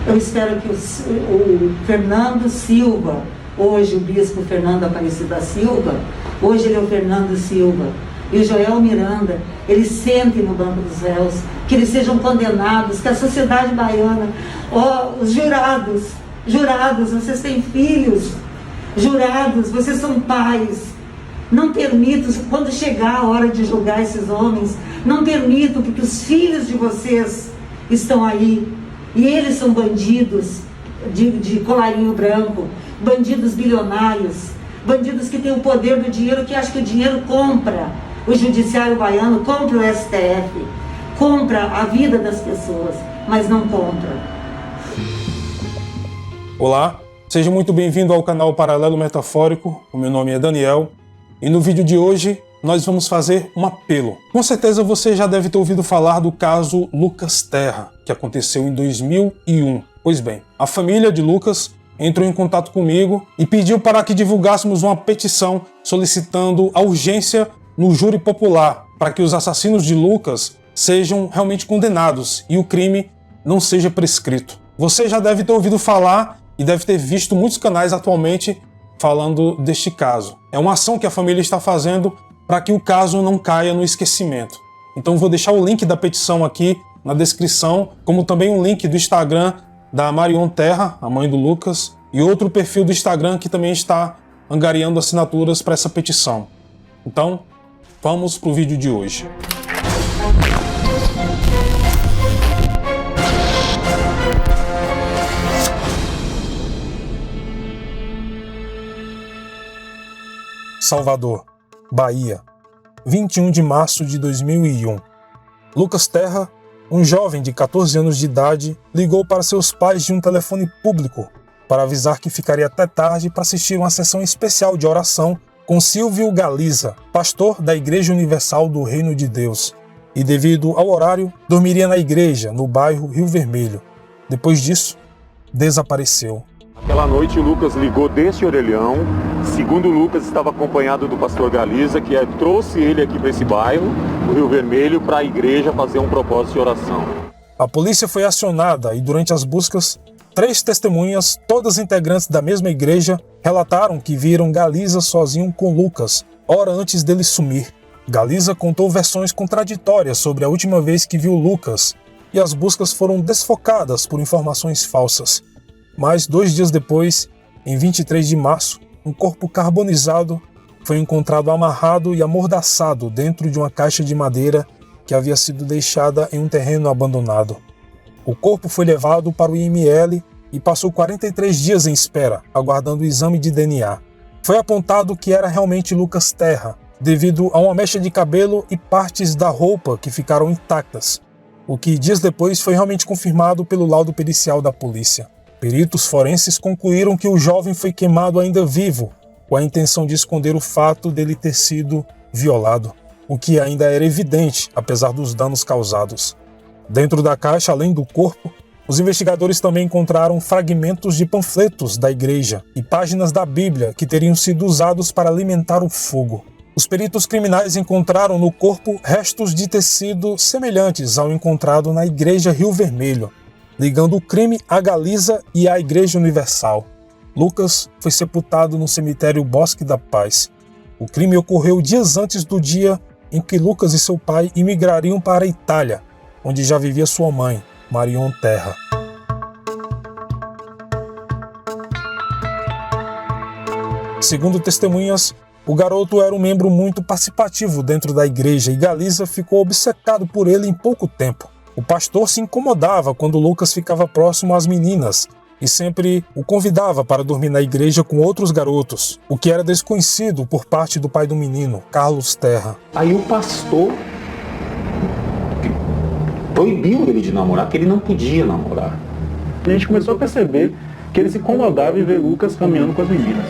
Eu espero que o Fernando Silva, hoje o bispo Fernando Aparecido da Silva, hoje ele é o Fernando Silva, e o Joel Miranda, eles sentem no banco dos réus, que eles sejam condenados, que a sociedade baiana, os jurados, vocês têm filhos, jurados, vocês são pais, não permitam, quando chegar a hora de julgar esses homens, não permitam, porque os filhos de vocês estão aí, e eles são bandidos de colarinho branco, bandidos bilionários, bandidos que têm o poder do dinheiro, que acham que o dinheiro compra o judiciário baiano, compra o STF, compra a vida das pessoas, mas não compra. Olá, seja muito bem-vindo ao canal Paralelo Metafórico. O meu nome é Daniel e no vídeo de hoje nós vamos fazer um apelo. Com certeza você já deve ter ouvido falar do caso Lucas Terra, que aconteceu em 2001. Pois bem, a família de Lucas entrou em contato comigo e pediu para que divulgássemos uma petição solicitando a urgência no júri popular para que os assassinos de Lucas sejam realmente condenados e o crime não seja prescrito. Você já deve ter ouvido falar e deve ter visto muitos canais atualmente falando deste caso. É uma ação que a família está fazendo para que o caso não caia no esquecimento. Então vou deixar o link da petição aqui na descrição, como também um link do Instagram da Marion Terra, a mãe do Lucas, e outro perfil do Instagram que também está angariando assinaturas para essa petição. Então, vamos para o vídeo de hoje. Salvador, Bahia, 21 de março de 2001. Lucas Terra, um jovem de 14 anos de idade, ligou para seus pais de um telefone público para avisar que ficaria até tarde para assistir uma sessão especial de oração com Silvio Galiza, pastor da Igreja Universal do Reino de Deus, e devido ao horário, dormiria na igreja, no bairro Rio Vermelho. Depois disso, desapareceu. Aquela noite o Lucas ligou desse orelhão. Segundo o Lucas, estava acompanhado do pastor Galiza, que trouxe ele aqui para esse bairro, o Rio Vermelho, para a igreja fazer um propósito de oração. A polícia foi acionada e durante as buscas, 3 testemunhas, todas integrantes da mesma igreja, relataram que viram Galiza sozinho com Lucas, hora antes dele sumir. Galiza contou versões contraditórias sobre a última vez que viu Lucas, e as buscas foram desfocadas por informações falsas. Mas 2 dias depois, em 23 de março, um corpo carbonizado foi encontrado amarrado e amordaçado dentro de uma caixa de madeira que havia sido deixada em um terreno abandonado. O corpo foi levado para o IML e passou 43 dias em espera, aguardando o exame de DNA. Foi apontado que era realmente Lucas Terra, devido a uma mecha de cabelo e partes da roupa que ficaram intactas, o que dias depois foi realmente confirmado pelo laudo pericial da polícia. Peritos forenses concluíram que o jovem foi queimado ainda vivo, com a intenção de esconder o fato dele ter sido violado, o que ainda era evidente, apesar dos danos causados. Dentro da caixa, além do corpo, os investigadores também encontraram fragmentos de panfletos da igreja e páginas da Bíblia que teriam sido usados para alimentar o fogo. Os peritos criminais encontraram no corpo restos de tecido semelhantes ao encontrado na igreja Rio Vermelho, ligando o crime à Galiza e à Igreja Universal. Lucas foi sepultado no cemitério Bosque da Paz. O crime ocorreu dias antes do dia em que Lucas e seu pai imigrariam para a Itália, onde já vivia sua mãe, Marion Terra. Segundo testemunhas, o garoto era um membro muito participativo dentro da igreja e Galiza ficou obcecado por ele em pouco tempo. O pastor se incomodava quando Lucas ficava próximo às meninas e sempre o convidava para dormir na igreja com outros garotos, o que era desconhecido por parte do pai do menino, Carlos Terra. Aí o pastor proibiu ele de namorar, que ele não podia namorar. A gente começou a perceber que ele se incomodava em ver Lucas caminhando com as meninas.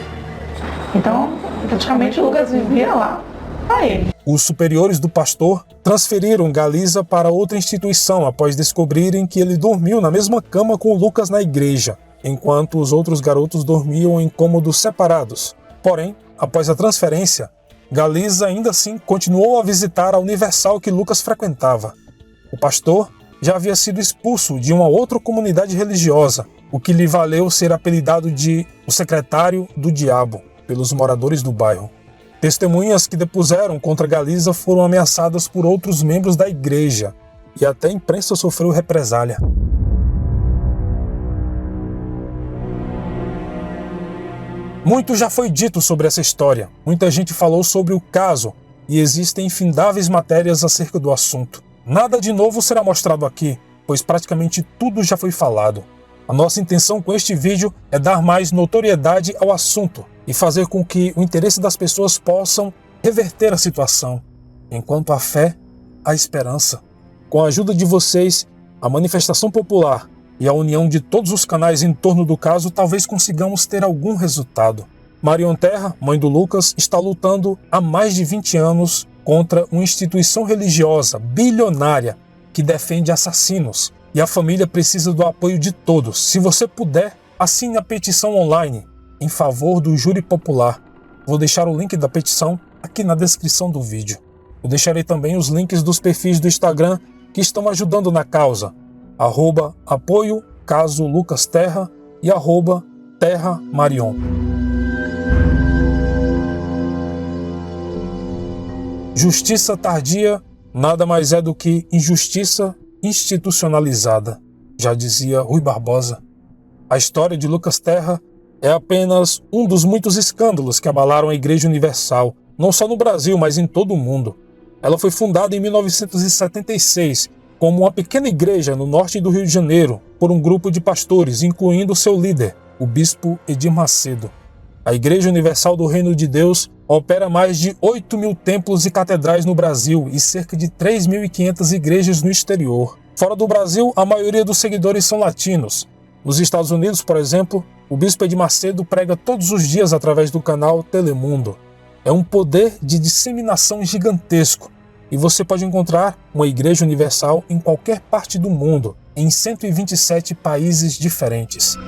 Então, praticamente o Lucas vivia lá para ele. Os superiores do pastor transferiram Galiza para outra instituição após descobrirem que ele dormiu na mesma cama com o Lucas na igreja, enquanto os outros garotos dormiam em cômodos separados. Porém, após a transferência, Galiza ainda assim continuou a visitar a Universal que Lucas frequentava. O pastor já havia sido expulso de uma outra comunidade religiosa, o que lhe valeu ser apelidado de o secretário do diabo pelos moradores do bairro. Testemunhas que depuseram contra Galiza foram ameaçadas por outros membros da igreja e até a imprensa sofreu represália. Muito já foi dito sobre essa história, muita gente falou sobre o caso e existem infindáveis matérias acerca do assunto. Nada de novo será mostrado aqui, pois praticamente tudo já foi falado. A nossa intenção com este vídeo é dar mais notoriedade ao assunto e fazer com que o interesse das pessoas possam reverter a situação. Enquanto há fé, há esperança. Com a ajuda de vocês, a manifestação popular e a união de todos os canais em torno do caso, talvez consigamos ter algum resultado. Marion Terra, mãe do Lucas, está lutando há mais de 20 anos contra uma instituição religiosa bilionária que defende assassinos. E a família precisa do apoio de todos. Se você puder, assine a petição online em favor do júri popular. Vou deixar o link da petição aqui na descrição do vídeo. Eu deixarei também os links dos perfis do Instagram que estão ajudando na causa. @apoio caso Lucas Terra e @terramarion. Justiça tardia nada mais é do que injustiça institucionalizada, já dizia Rui Barbosa. A história de Lucas Terra é apenas um dos muitos escândalos que abalaram a Igreja Universal, não só no Brasil, mas em todo o mundo. Ela foi fundada em 1976 como uma pequena igreja no norte do Rio de Janeiro por um grupo de pastores, incluindo seu líder, o bispo Edir Macedo. A Igreja Universal do Reino de Deus opera mais de 8.000 templos e catedrais no Brasil e cerca de 3.500 igrejas no exterior. Fora do Brasil, a maioria dos seguidores são latinos. Nos Estados Unidos, por exemplo, o bispo Edir Macedo prega todos os dias através do canal Telemundo. É um poder de disseminação gigantesco e você pode encontrar uma Igreja Universal em qualquer parte do mundo, em 127 países diferentes.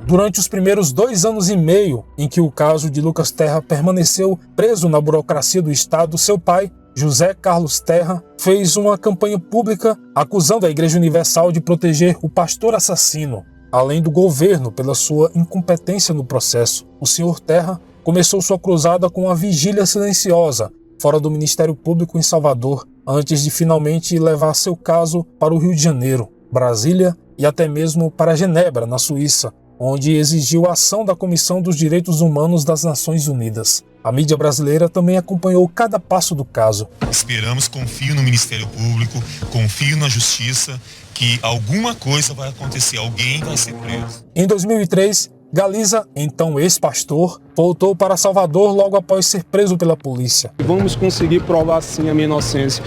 Durante os primeiros 2 anos e meio em que o caso de Lucas Terra permaneceu preso na burocracia do Estado, seu pai, José Carlos Terra, fez uma campanha pública acusando a Igreja Universal de proteger o pastor assassino, além do governo pela sua incompetência no processo. O senhor Terra começou sua cruzada com uma vigília silenciosa fora do Ministério Público em Salvador, antes de finalmente levar seu caso para o Rio de Janeiro, Brasília e até mesmo para Genebra, na Suíça, onde exigiu a ação da Comissão dos Direitos Humanos das Nações Unidas. A mídia brasileira também acompanhou cada passo do caso. Esperamos, confio no Ministério Público, confio na Justiça, que alguma coisa vai acontecer, alguém vai ser preso. Em 2003, Galiza, então ex-pastor, voltou para Salvador logo após ser preso pela polícia. Vamos conseguir provar sim a minha inocência,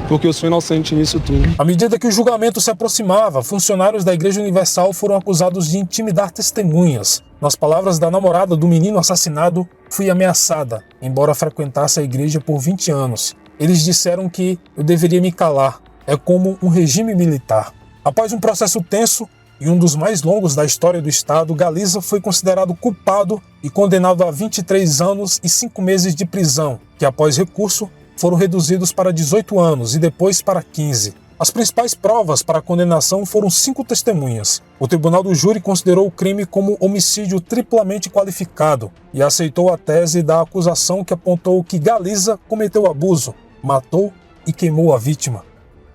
porque eu sou inocente nisso tudo. À medida que o julgamento se aproximava, funcionários da Igreja Universal foram acusados de intimidar testemunhas. Nas palavras da namorada do menino assassinado, fui ameaçada, embora frequentasse a igreja por 20 anos. Eles disseram que eu deveria me calar. É como um regime militar. Após um processo tenso e um dos mais longos da história do Estado, Galiza foi considerado culpado e condenado a 23 anos e 5 meses de prisão, que após recurso foram reduzidos para 18 anos e depois para 15. As principais provas para a condenação foram 5 testemunhas. O tribunal do júri considerou o crime como homicídio triplamente qualificado e aceitou a tese da acusação que apontou que Galiza cometeu abuso, matou e queimou a vítima.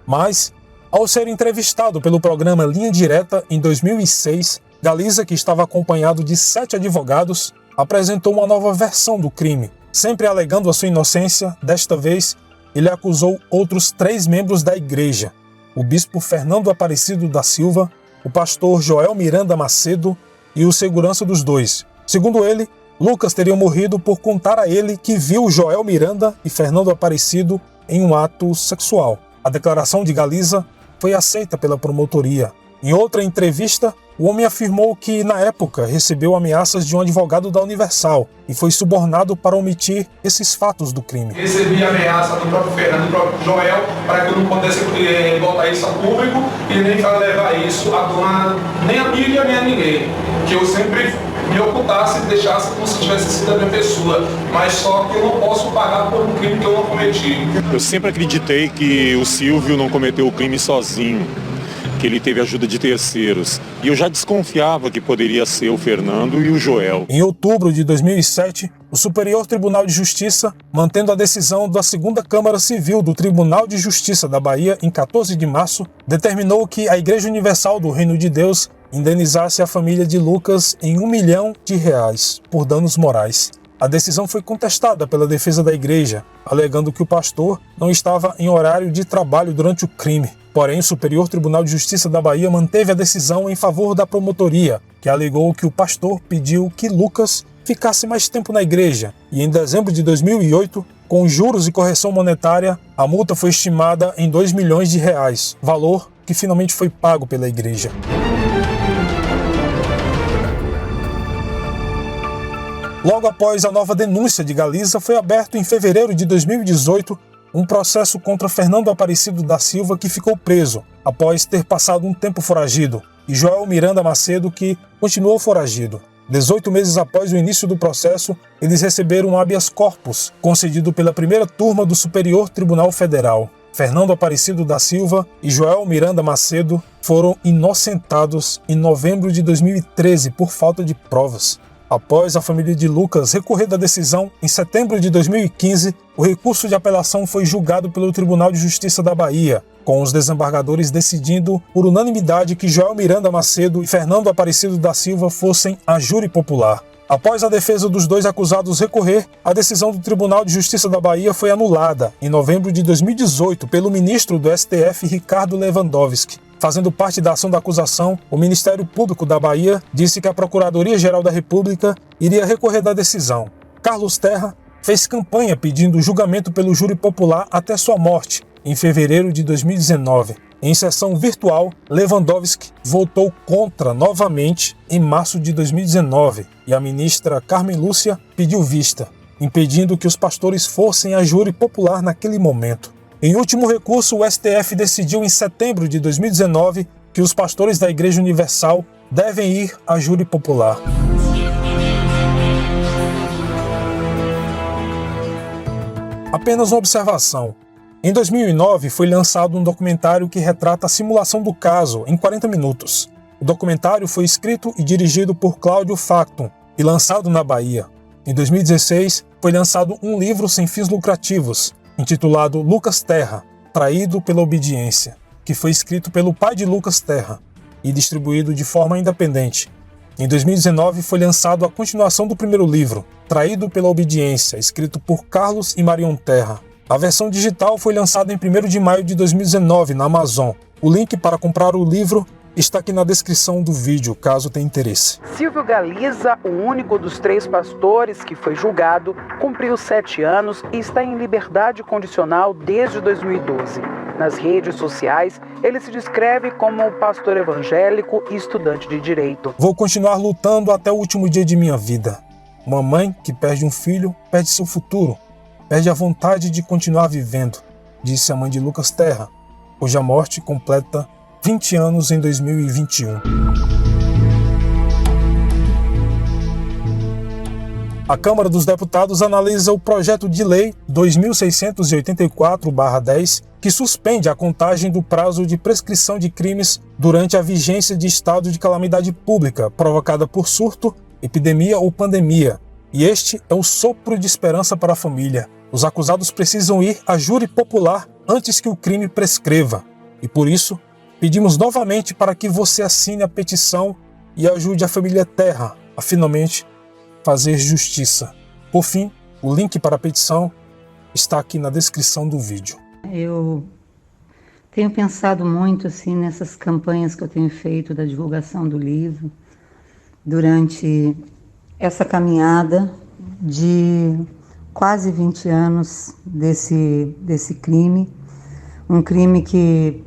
Mas, ao ser entrevistado pelo programa Linha Direta em 2006, Galiza, que estava acompanhado de 7 advogados, apresentou uma nova versão do crime. Sempre alegando a sua inocência, desta vez, ele acusou outros 3 membros da igreja, o bispo Fernando Aparecido da Silva, o pastor Joel Miranda Macedo e o segurança dos 2. Segundo ele, Lucas teria morrido por contar a ele que viu Joel Miranda e Fernando Aparecido em um ato sexual. A declaração de Galiza foi aceita pela promotoria. Em outra entrevista, o homem afirmou que, na época, recebeu ameaças de um advogado da Universal e foi subornado para omitir esses fatos do crime. Recebi ameaça do próprio Fernando, do próprio Joel, para que eu não pudesse botar isso a público e nem para levar isso a nem a mídia, nem a ninguém. Que eu sempre me ocultasse e deixasse como se tivesse sido a minha pessoa. Mas só que eu não posso pagar por um crime que eu não cometi. Eu sempre acreditei que o Silvio não cometeu o crime sozinho, que ele teve ajuda de terceiros. E eu já desconfiava que poderia ser o Fernando e o Joel. Em outubro de 2007, o Superior Tribunal de Justiça, mantendo a decisão da Segunda Câmara Civil do Tribunal de Justiça da Bahia em 14 de março, determinou que a Igreja Universal do Reino de Deus indenizasse a família de Lucas em R$1 milhão por danos morais. A decisão foi contestada pela defesa da igreja, alegando que o pastor não estava em horário de trabalho durante o crime. Porém, o Superior Tribunal de Justiça da Bahia manteve a decisão em favor da promotoria, que alegou que o pastor pediu que Lucas ficasse mais tempo na igreja. E em dezembro de 2008, com juros e correção monetária, a multa foi estimada em R$2 milhões, valor que finalmente foi pago pela igreja. Logo após a nova denúncia de Galiza, foi aberto em fevereiro de 2018 um processo contra Fernando Aparecido da Silva, que ficou preso após ter passado um tempo foragido, e Joel Miranda Macedo, que continuou foragido. 18 meses após o início do processo, eles receberam um habeas corpus concedido pela primeira turma do Superior Tribunal Federal. Fernando Aparecido da Silva e Joel Miranda Macedo foram inocentados em novembro de 2013 por falta de provas. Após a família de Lucas recorrer da decisão, em setembro de 2015, o recurso de apelação foi julgado pelo Tribunal de Justiça da Bahia, com os desembargadores decidindo por unanimidade que Joel Miranda Macedo e Fernando Aparecido da Silva fossem a júri popular. Após a defesa dos dois acusados recorrer, a decisão do Tribunal de Justiça da Bahia foi anulada, em novembro de 2018, pelo ministro do STF, Ricardo Lewandowski. Fazendo parte da ação da acusação, o Ministério Público da Bahia disse que a Procuradoria-Geral da República iria recorrer da decisão. Carlos Terra fez campanha pedindo julgamento pelo júri popular até sua morte, em fevereiro de 2019. Em sessão virtual, Lewandowski votou contra novamente em março de 2019 e a ministra Carmen Lúcia pediu vista, impedindo que os pastores fossem a júri popular naquele momento. Em último recurso, o STF decidiu em setembro de 2019 que os pastores da Igreja Universal devem ir a júri popular. Apenas uma observação. Em 2009 foi lançado um documentário que retrata a simulação do caso em 40 minutos. O documentário foi escrito e dirigido por Cláudio Factum e lançado na Bahia. Em 2016 foi lançado um livro sem fins lucrativos, intitulado Lucas Terra, Traído pela Obediência, que foi escrito pelo pai de Lucas Terra e distribuído de forma independente. Em 2019 foi lançado a continuação do primeiro livro, Traído pela Obediência, escrito por Carlos e Marion Terra. A versão digital foi lançada em 1º de maio de 2019 na Amazon. O link para comprar o livro está aqui na descrição do vídeo, caso tenha interesse. Silvio Galiza, o único dos 3 pastores que foi julgado, cumpriu 7 anos e está em liberdade condicional desde 2012. Nas redes sociais, ele se descreve como pastor evangélico e estudante de direito. Vou continuar lutando até o último dia de minha vida. Uma mãe que perde um filho, perde seu futuro, perde a vontade de continuar vivendo, disse a mãe de Lucas Terra, cuja morte completa 20 anos em 2021. A Câmara dos Deputados analisa o projeto de lei 2684/10, que suspende a contagem do prazo de prescrição de crimes durante a vigência de estado de calamidade pública provocada por surto, epidemia ou pandemia. E este é o sopro de esperança para a família. Os acusados precisam ir a júri popular antes que o crime prescreva. E por isso, pedimos novamente para que você assine a petição e ajude a família Terra a finalmente fazer justiça. Por fim, o link para a petição está aqui na descrição do vídeo. Eu tenho pensado muito assim nessas campanhas que eu tenho feito da divulgação do livro durante essa caminhada de quase 20 anos desse crime, um crime que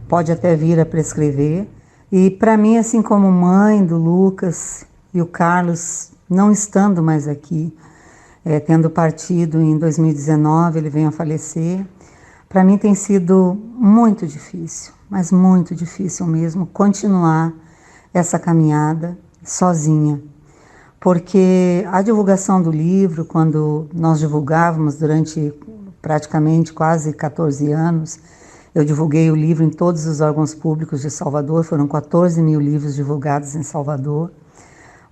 pode até vir a prescrever. E para mim, assim como mãe do Lucas e o Carlos não estando mais aqui, tendo partido em 2019, ele veio a falecer, para mim tem sido muito difícil, mas muito difícil mesmo, continuar essa caminhada sozinha. porque a divulgação do livro, quando nós divulgávamos durante praticamente quase 14 anos, eu divulguei o livro em todos os órgãos públicos de Salvador, foram 14 mil livros divulgados em Salvador.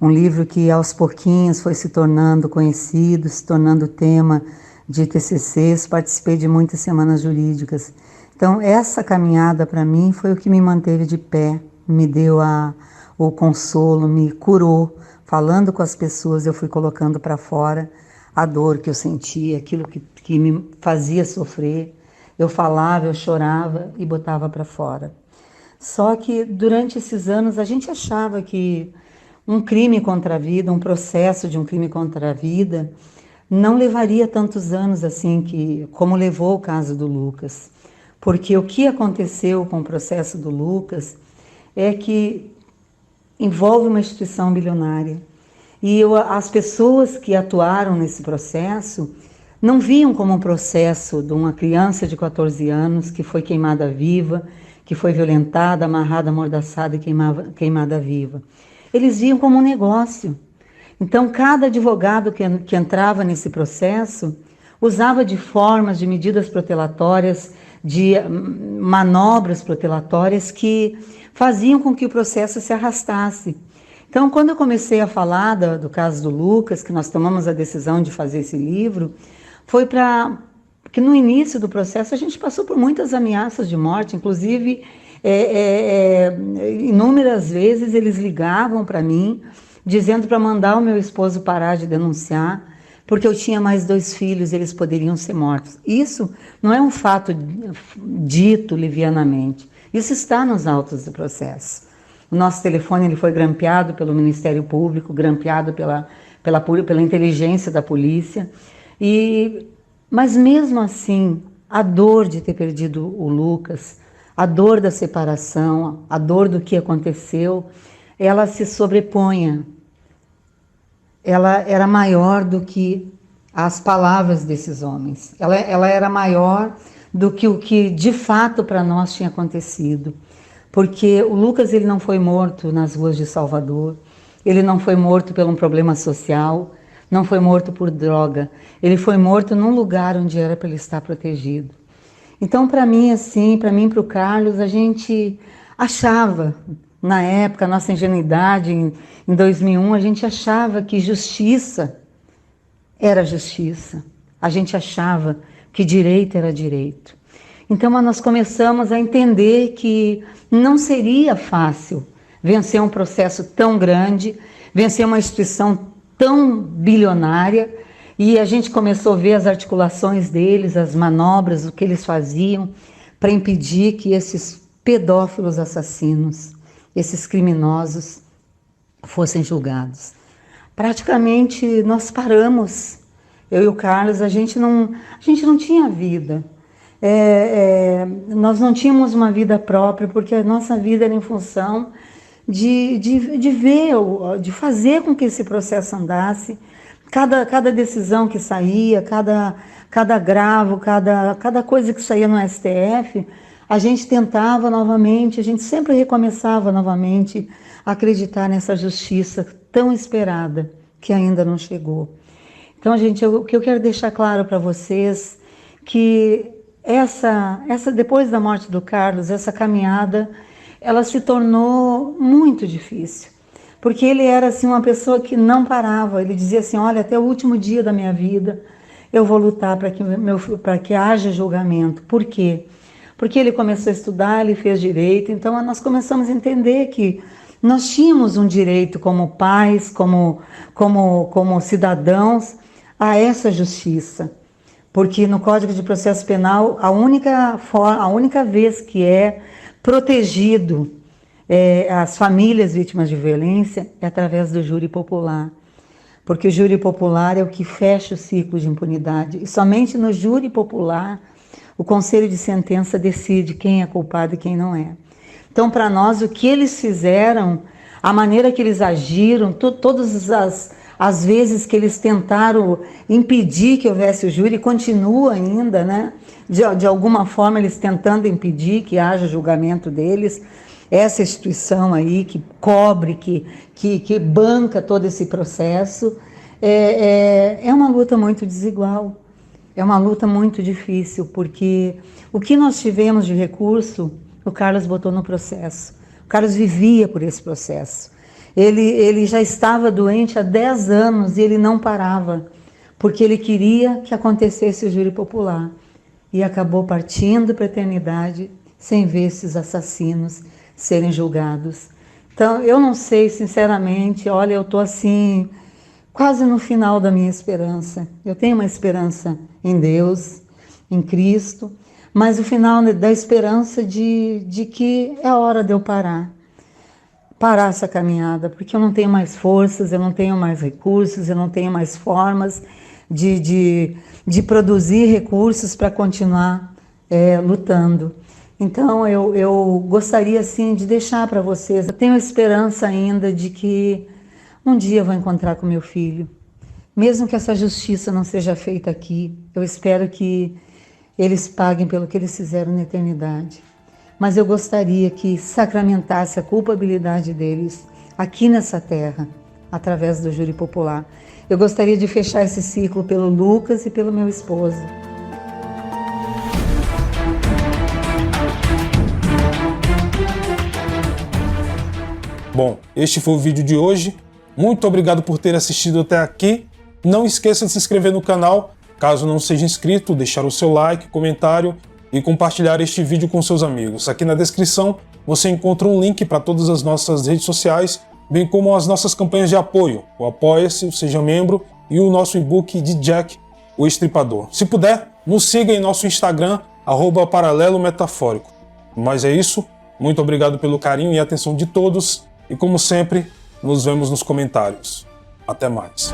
Um livro que aos pouquinhos foi se tornando conhecido, se tornando tema de TCCs, participei de muitas semanas jurídicas. Então essa caminhada para mim foi o que me manteve de pé, me deu o consolo, me curou. Falando com as pessoas eu fui colocando para fora a dor que eu sentia, aquilo que me fazia sofrer. Eu falava, eu chorava e botava para fora. Só que durante esses anos a gente achava que um crime contra a vida, um processo de um crime contra a vida, não levaria tantos anos assim como levou o caso do Lucas. Porque o que aconteceu com o processo do Lucas é que envolve uma instituição bilionária. E as pessoas que atuaram nesse processo não viam como um processo de uma criança de 14 anos que foi queimada viva, que foi violentada, amarrada, amordaçada e queimada viva. Eles viam como um negócio. Então, cada advogado que entrava nesse processo usava de formas, de medidas protelatórias, de manobras protelatórias que faziam com que o processo se arrastasse. Então, quando eu comecei a falar do caso do Lucas, que nós tomamos a decisão de fazer esse livro, foi porque no início do processo a gente passou por muitas ameaças de morte, inclusive inúmeras vezes eles ligavam para mim, dizendo para mandar o meu esposo parar de denunciar, porque eu tinha mais 2 filhos, eles poderiam ser mortos. Isso não é um fato dito livianamente, isso está nos autos do processo. O nosso telefone ele foi grampeado pelo Ministério Público, grampeado pela inteligência da polícia, mas mesmo assim, a dor de ter perdido o Lucas, a dor da separação, a dor do que aconteceu, ela se sobrepunha. Ela era maior do que as palavras desses homens. Ela era maior do que o que de fato para nós tinha acontecido. Porque o Lucas ele não foi morto nas ruas de Salvador, ele não foi morto por um problema social, não foi morto por droga, ele foi morto num lugar onde era para ele estar protegido. Então, para mim, assim, para mim e para o Carlos, a gente achava, na época, a nossa ingenuidade, em 2001, a gente achava que justiça era justiça, a gente achava que direito era direito. Então, nós começamos a entender que não seria fácil vencer um processo tão grande, vencer uma instituição tão bilionária, e a gente começou a ver as articulações deles, as manobras, o que eles faziam para impedir que esses pedófilos assassinos, esses criminosos fossem julgados. Praticamente nós paramos, eu e o Carlos, a gente não tinha vida. Nós não tínhamos uma vida própria, porque a nossa vida era em função de ver, de fazer com que esse processo andasse. Cada decisão que saía, cada agravo, cada coisa que saía no STF, a gente tentava novamente, a gente sempre recomeçava novamente a acreditar nessa justiça tão esperada, que ainda não chegou. Então, gente, o que eu quero deixar claro para vocês, que depois da morte do Carlos, essa caminhada, ela se tornou muito difícil. Porque ele era assim, uma pessoa que não parava, ele dizia assim, olha, até o último dia da minha vida, eu vou lutar para que haja julgamento. Por quê? Porque ele começou a estudar, ele fez direito, então nós começamos a entender que nós tínhamos um direito como pais, como cidadãos, a essa justiça. Porque no Código de Processo Penal, a única vez que é protegido as famílias vítimas de violência é através do júri popular. Porque o júri popular é o que fecha o ciclo de impunidade. E somente no júri popular, o Conselho de Sentença decide quem é culpado e quem não é. Então, para nós, o que eles fizeram, a maneira que eles agiram, todas as vezes que eles tentaram impedir que houvesse o júri, continua ainda, né? De alguma forma, eles tentando impedir que haja julgamento deles. essa instituição aí que cobre, que banca todo esse processo, é uma luta muito desigual, é uma luta muito difícil, porque o que nós tivemos de recurso, o Carlos botou no processo. O Carlos vivia por esse processo. Ele já estava doente há 10 anos e ele não parava, porque ele queria que acontecesse o júri popular. E acabou partindo para a eternidade sem ver esses assassinos serem julgados. Então, eu não sei, sinceramente, olha, eu estou assim, quase no final da minha esperança. Eu tenho uma esperança em Deus, em Cristo, mas o final da esperança de que é hora de eu parar essa caminhada, porque eu não tenho mais forças, eu não tenho mais recursos, eu não tenho mais formas de produzir recursos para continuar lutando. Então, eu gostaria, assim, de deixar para vocês, eu tenho esperança ainda de que um dia eu vou encontrar com meu filho. Mesmo que essa justiça não seja feita aqui, eu espero que eles paguem pelo que eles fizeram na eternidade. Mas eu gostaria que sacramentasse a culpabilidade deles aqui nessa terra, através do júri popular. Eu gostaria de fechar esse ciclo pelo Lucas e pelo meu esposo. Bom, este foi o vídeo de hoje. Muito obrigado por ter assistido até aqui. Não esqueça de se inscrever no canal, caso não seja inscrito, deixar o seu like, comentário e compartilhar este vídeo com seus amigos. Aqui na descrição você encontra um link para todas as nossas redes sociais, bem como as nossas campanhas de apoio, o Apoia-se, o Seja Membro e o nosso e-book de Jack, o Estripador. Se puder, nos siga em nosso Instagram, @paralelometafórico. Mas é isso, muito obrigado pelo carinho e atenção de todos e, como sempre, nos vemos nos comentários. Até mais.